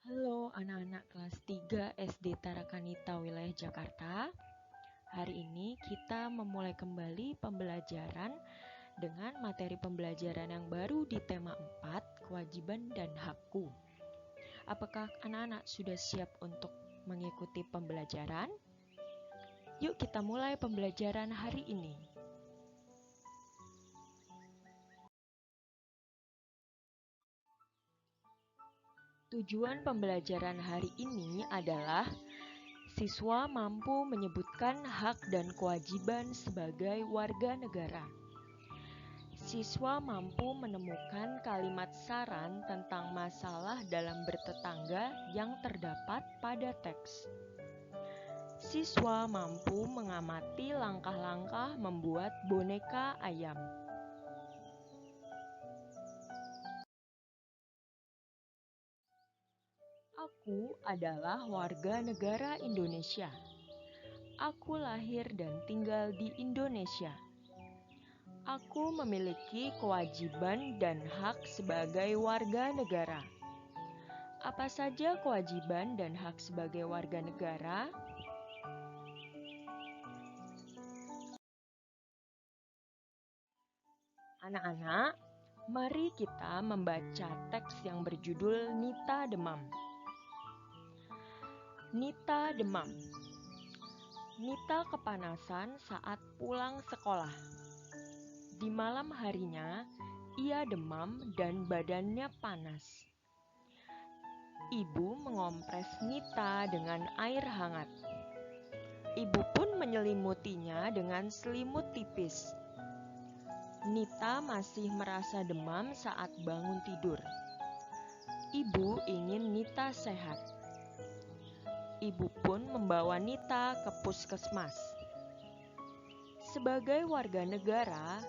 Halo anak-anak kelas 3 SD Tarakanita wilayah Jakarta. Hari ini kita memulai kembali pembelajaran dengan materi pembelajaran yang baru di tema 4, kewajiban dan hakku. Apakah anak-anak sudah siap untuk mengikuti pembelajaran? Yuk kita mulai pembelajaran hari ini. Tujuan pembelajaran hari ini adalah siswa mampu menyebutkan hak dan kewajiban sebagai warga negara. Siswa mampu menemukan kalimat saran tentang masalah dalam bertetangga yang terdapat pada teks. Siswa mampu mengamati langkah-langkah membuat boneka ayam. Aku adalah warga negara Indonesia. Aku lahir dan tinggal di Indonesia. Aku memiliki kewajiban dan hak sebagai warga negara. Apa saja kewajiban dan hak sebagai warga negara? Anak-anak, mari kita membaca teks yang berjudul Nita Demam. Nita demam. Nita kepanasan saat pulang sekolah. Di malam harinya, ia demam dan badannya panas. Ibu mengompres Nita dengan air hangat. Ibu pun menyelimutinya dengan selimut tipis. Nita masih merasa demam saat bangun tidur. Ibu ingin Nita sehat. Ibu pun membawa Nita ke puskesmas. Sebagai warga negara,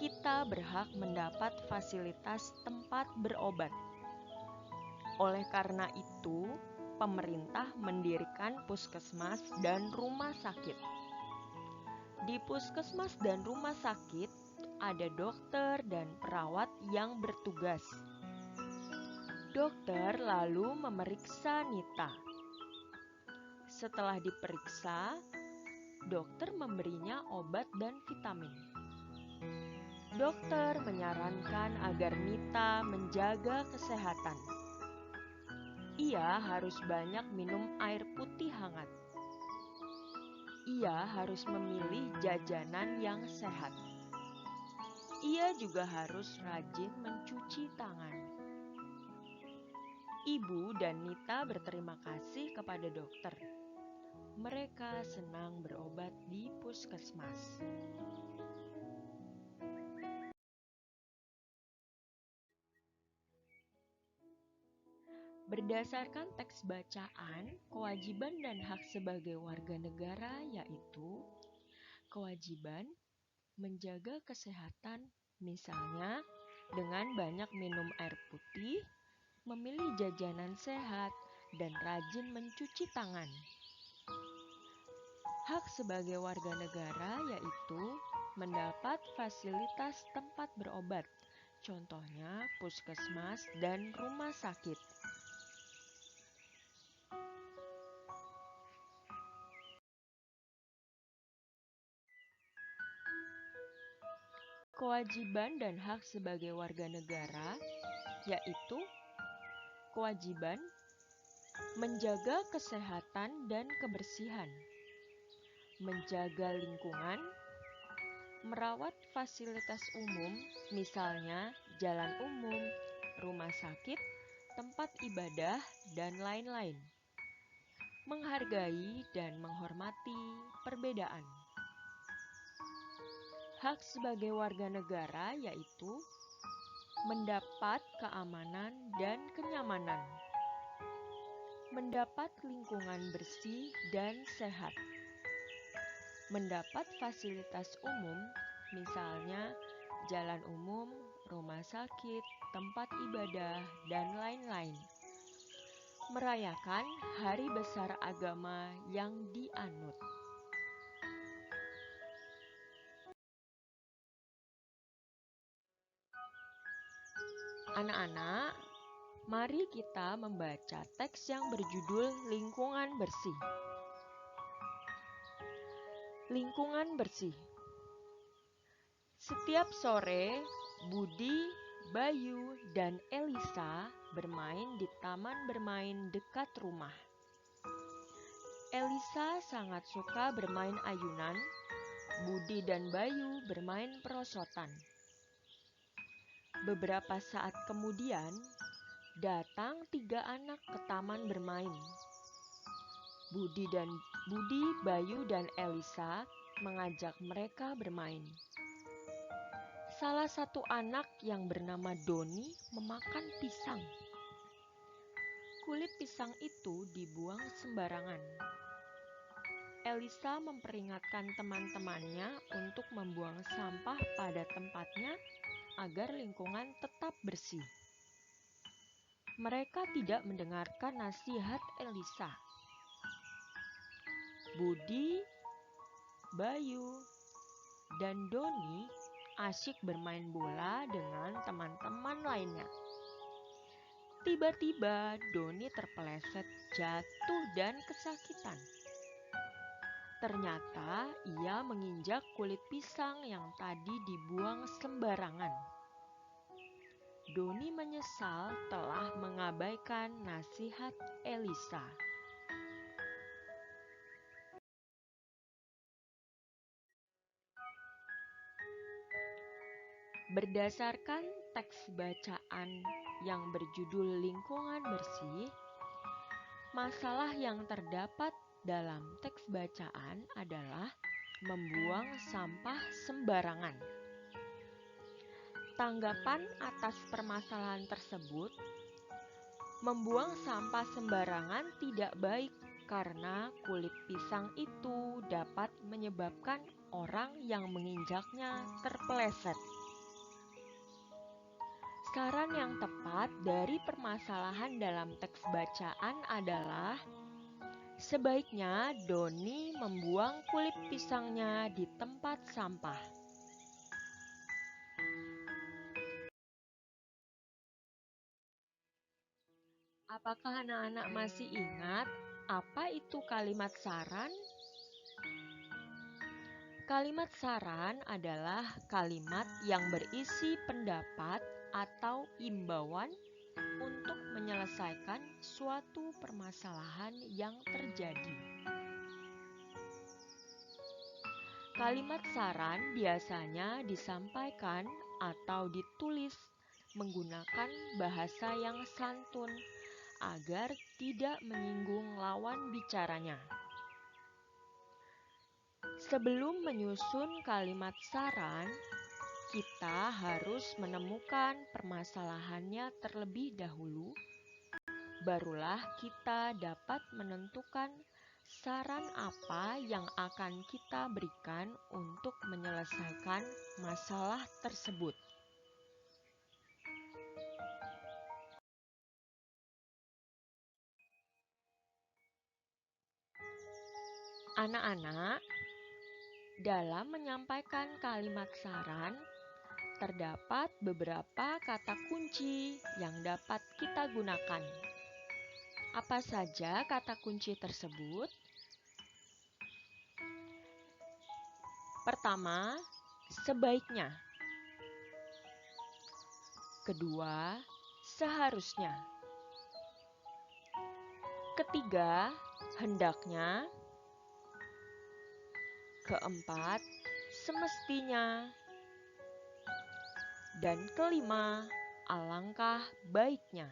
kita berhak mendapat fasilitas tempat berobat. Oleh karena itu, pemerintah mendirikan puskesmas dan rumah sakit. Di puskesmas dan rumah sakit, ada dokter dan perawat yang bertugas. Dokter lalu memeriksa Nita. Setelah diperiksa, dokter memberinya obat dan vitamin. Dokter menyarankan agar Nita menjaga kesehatan. Ia harus banyak minum air putih hangat. Ia harus memilih jajanan yang sehat. Ia juga harus rajin mencuci tangan. Ibu dan Nita berterima kasih kepada dokter. Mereka senang berobat di puskesmas. Berdasarkan teks bacaan, kewajiban dan hak sebagai warga negara yaitu kewajiban menjaga kesehatan, misalnya dengan banyak minum air putih, memilih jajanan sehat, dan rajin mencuci tangan. Hak sebagai warga negara yaitu mendapat fasilitas tempat berobat, contohnya puskesmas dan rumah sakit. Kewajiban dan hak sebagai warga negara yaitu kewajiban menjaga kesehatan dan kebersihan, menjaga lingkungan, merawat fasilitas umum, misalnya jalan umum, rumah sakit, tempat ibadah, dan lain-lain. Menghargai dan menghormati perbedaan. Hak sebagai warga negara yaitu mendapat keamanan dan kenyamanan, mendapat lingkungan bersih dan sehat, mendapat fasilitas umum, misalnya jalan umum, rumah sakit, tempat ibadah, dan lain-lain. Merayakan hari besar agama yang dianut. Anak-anak, Mari kita membaca teks yang berjudul Lingkungan Bersih. Lingkungan bersih. Setiap sore, Budi, Bayu, dan Elisa bermain di taman bermain dekat rumah. Elisa sangat suka bermain ayunan. Budi dan Bayu bermain perosotan. Beberapa saat kemudian, datang 3 anak ke taman bermain. Budi, Bayu, dan Elisa mengajak mereka bermain. Salah satu anak yang bernama Doni memakan pisang. Kulit pisang itu dibuang sembarangan. Elisa memperingatkan teman-temannya untuk membuang sampah pada tempatnya agar lingkungan tetap bersih. Mereka tidak mendengarkan nasihat Elisa. Budi, Bayu, dan Doni asyik bermain bola dengan teman-teman lainnya. Tiba-tiba Doni terpeleset, jatuh, dan kesakitan. Ternyata ia menginjak kulit pisang yang tadi dibuang sembarangan. Doni menyesal telah mengabaikan nasihat Elisa. Berdasarkan teks bacaan yang berjudul Lingkungan Bersih, masalah yang terdapat dalam teks bacaan adalah membuang sampah sembarangan. Tanggapan atas permasalahan tersebut, membuang sampah sembarangan tidak baik karena kulit pisang itu dapat menyebabkan orang yang menginjaknya terpeleset. Saran yang tepat dari permasalahan dalam teks bacaan adalah sebaiknya Doni membuang kulit pisangnya di tempat sampah. Apakah anak-anak masih ingat apa itu kalimat saran? Kalimat saran adalah kalimat yang berisi pendapat atau imbauan untuk menyelesaikan suatu permasalahan yang terjadi. Kalimat saran biasanya disampaikan atau ditulis menggunakan bahasa yang santun agar tidak menyinggung lawan bicaranya. Sebelum menyusun kalimat saran, kita harus menemukan permasalahannya terlebih dahulu. Barulah kita dapat menentukan saran apa yang akan kita berikan untuk menyelesaikan masalah tersebut. Anak-anak, dalam menyampaikan kalimat saran, terdapat beberapa kata kunci yang dapat kita gunakan. Apa saja kata kunci tersebut? Pertama, sebaiknya. Kedua, seharusnya. Ketiga, hendaknya. Keempat, semestinya. Dan kelima, alangkah baiknya.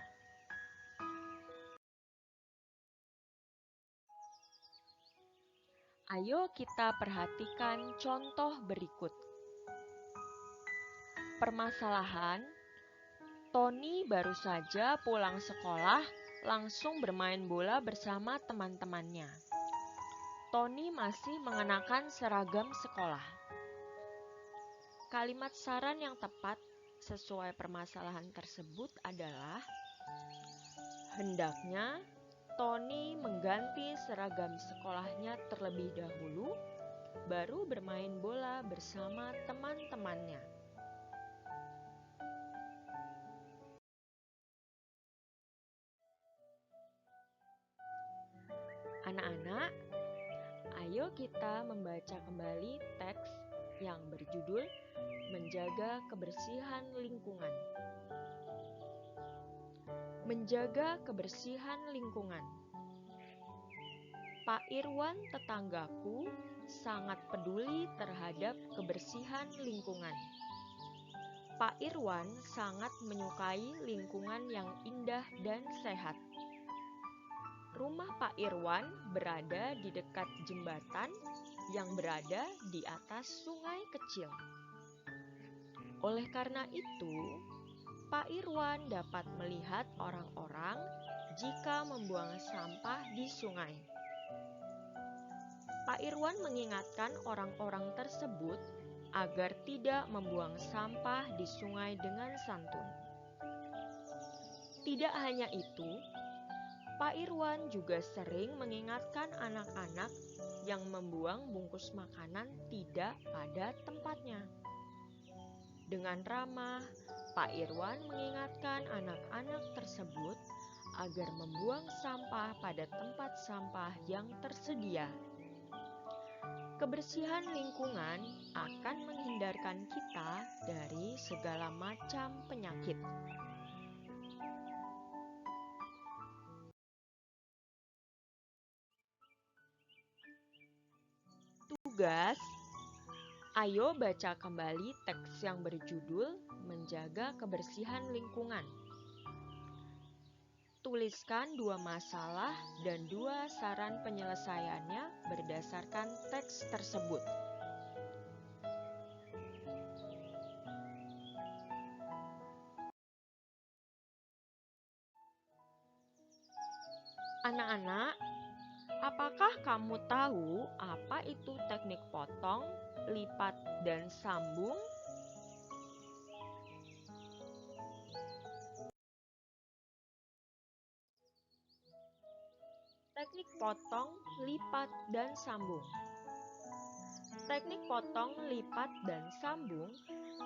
Ayo kita perhatikan contoh berikut. Permasalahan, Tony baru saja pulang sekolah langsung bermain bola bersama teman-temannya. Tony masih mengenakan seragam sekolah. Kalimat saran yang tepat sesuai permasalahan tersebut adalah hendaknya Tony mengganti seragam sekolahnya terlebih dahulu, baru bermain bola bersama teman-temannya. Ayo kita membaca kembali teks yang berjudul Menjaga Kebersihan Lingkungan. Menjaga kebersihan lingkungan. Pak Irwan, tetanggaku, sangat peduli terhadap kebersihan lingkungan. Pak Irwan sangat menyukai lingkungan yang indah dan sehat. Rumah Pak Irwan berada di dekat jembatan yang berada di atas sungai kecil. Oleh karena itu, Pak Irwan dapat melihat orang-orang jika membuang sampah di sungai. Pak Irwan mengingatkan orang-orang tersebut agar tidak membuang sampah di sungai dengan santun. Tidak hanya itu, Pak Irwan juga sering mengingatkan anak-anak yang membuang bungkus makanan tidak pada tempatnya. Dengan ramah, Pak Irwan mengingatkan anak-anak tersebut agar membuang sampah pada tempat sampah yang tersedia. Kebersihan lingkungan akan menghindarkan kita dari segala macam penyakit. Tugas, ayo baca kembali teks yang berjudul Menjaga Kebersihan Lingkungan. Tuliskan 2 masalah dan 2 saran penyelesaiannya berdasarkan teks tersebut. Anak-anak, apakah kamu tahu apa itu teknik potong, lipat, dan sambung? Teknik potong, lipat, dan sambung. Teknik potong, lipat, dan sambung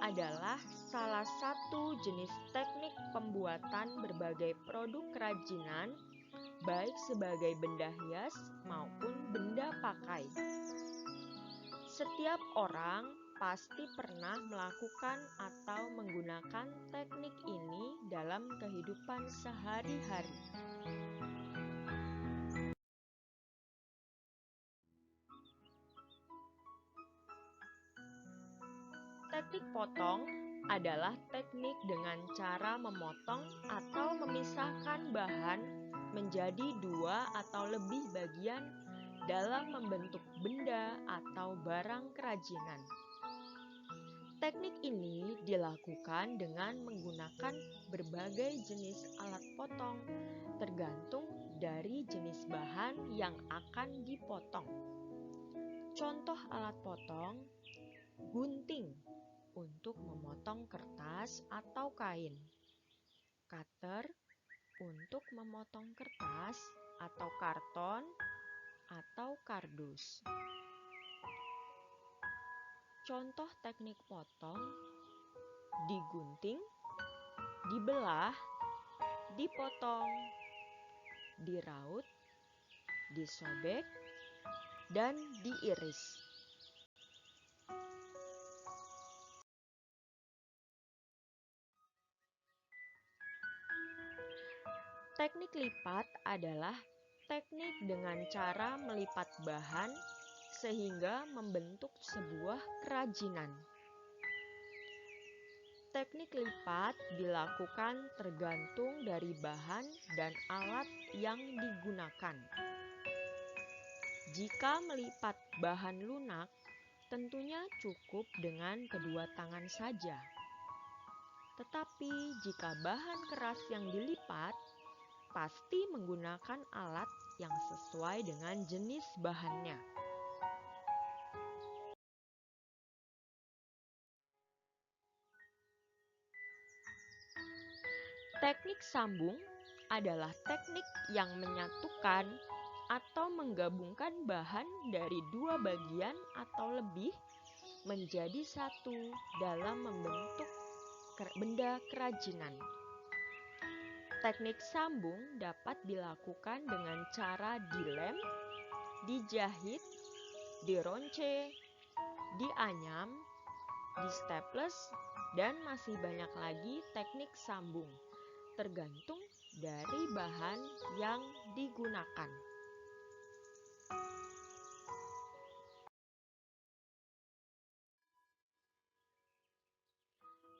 adalah salah satu jenis teknik pembuatan berbagai produk kerajinan, baik sebagai benda hias maupun benda pakai. Setiap orang pasti pernah melakukan atau menggunakan teknik ini dalam kehidupan sehari-hari. Teknik potong adalah teknik dengan cara memotong atau memisahkan bahan menjadi 2 atau lebih bagian dalam membentuk benda atau barang kerajinan. Teknik ini dilakukan dengan menggunakan berbagai jenis alat potong, tergantung dari jenis bahan yang akan dipotong. Contoh alat potong: gunting untuk memotong kertas atau kain, cutter untuk memotong kertas atau karton atau kardus. Contoh teknik potong: digunting, dibelah, dipotong, diraut, disobek, dan diiris. Teknik lipat adalah teknik dengan cara melipat bahan sehingga membentuk sebuah kerajinan. Teknik lipat dilakukan tergantung dari bahan dan alat yang digunakan. Jika melipat bahan lunak, tentunya cukup dengan kedua tangan saja. Tetapi jika bahan keras yang dilipat, pasti menggunakan alat yang sesuai dengan jenis bahannya. Teknik sambung adalah teknik yang menyatukan atau menggabungkan bahan dari 2 bagian atau lebih menjadi satu dalam membentuk benda kerajinan. Teknik sambung dapat dilakukan dengan cara dilem, dijahit, dironce, dianyam, di staples, dan masih banyak lagi teknik sambung, tergantung dari bahan yang digunakan.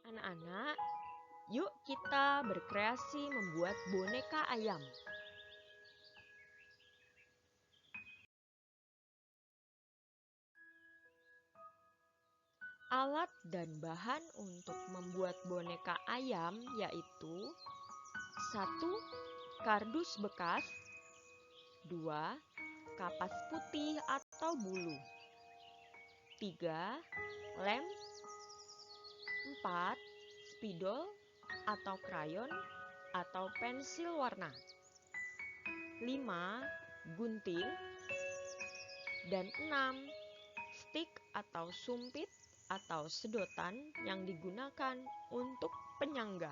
Anak-anak, yuk kita berkreasi membuat boneka ayam. Alat dan bahan untuk membuat boneka ayam yaitu 1. Kardus bekas, 2. Kapas putih atau bulu, 3. Lem, 4. Spidol atau krayon atau pensil warna, 5. Gunting, dan 6. Stik atau sumpit atau sedotan yang digunakan untuk penyangga.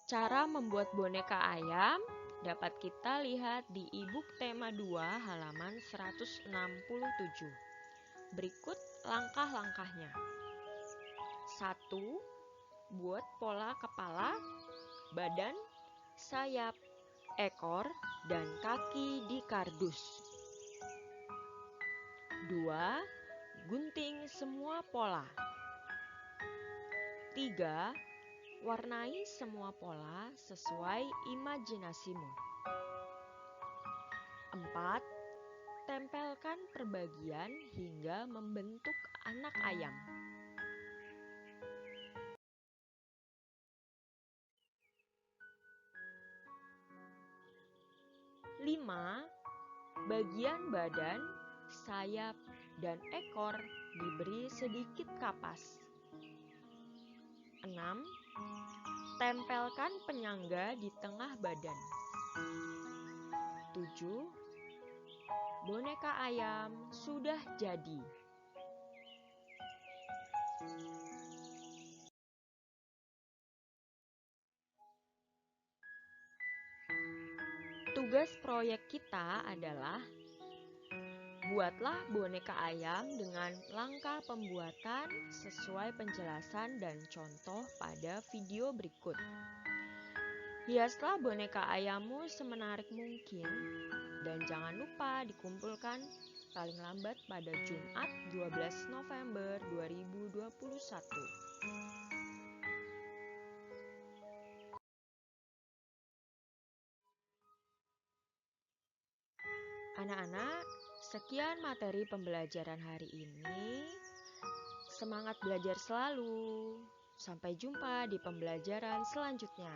Cara membuat boneka ayam dapat kita lihat di e-book tema 2 halaman 167. Berikut langkah-langkahnya. 1. Buat pola kepala, badan, sayap, ekor, dan kaki di kardus. 2. Gunting semua pola. 3. Warnai semua pola sesuai imajinasimu. 4. Tempelkan perbagian hingga membentuk anak ayam. 5. Bagian badan, sayap, dan ekor diberi sedikit kapas. 6. Tempelkan penyangga di tengah badan. 7. Boneka ayam sudah jadi. Tugas proyek kita adalah buatlah boneka ayam dengan langkah pembuatan sesuai penjelasan dan contoh pada video berikut. Hiaslah boneka ayammu semenarik mungkin dan jangan lupa dikumpulkan paling lambat pada Jumat 12 November 2021. Anak-anak, sekian materi pembelajaran hari ini. Semangat belajar selalu. Sampai jumpa di pembelajaran selanjutnya.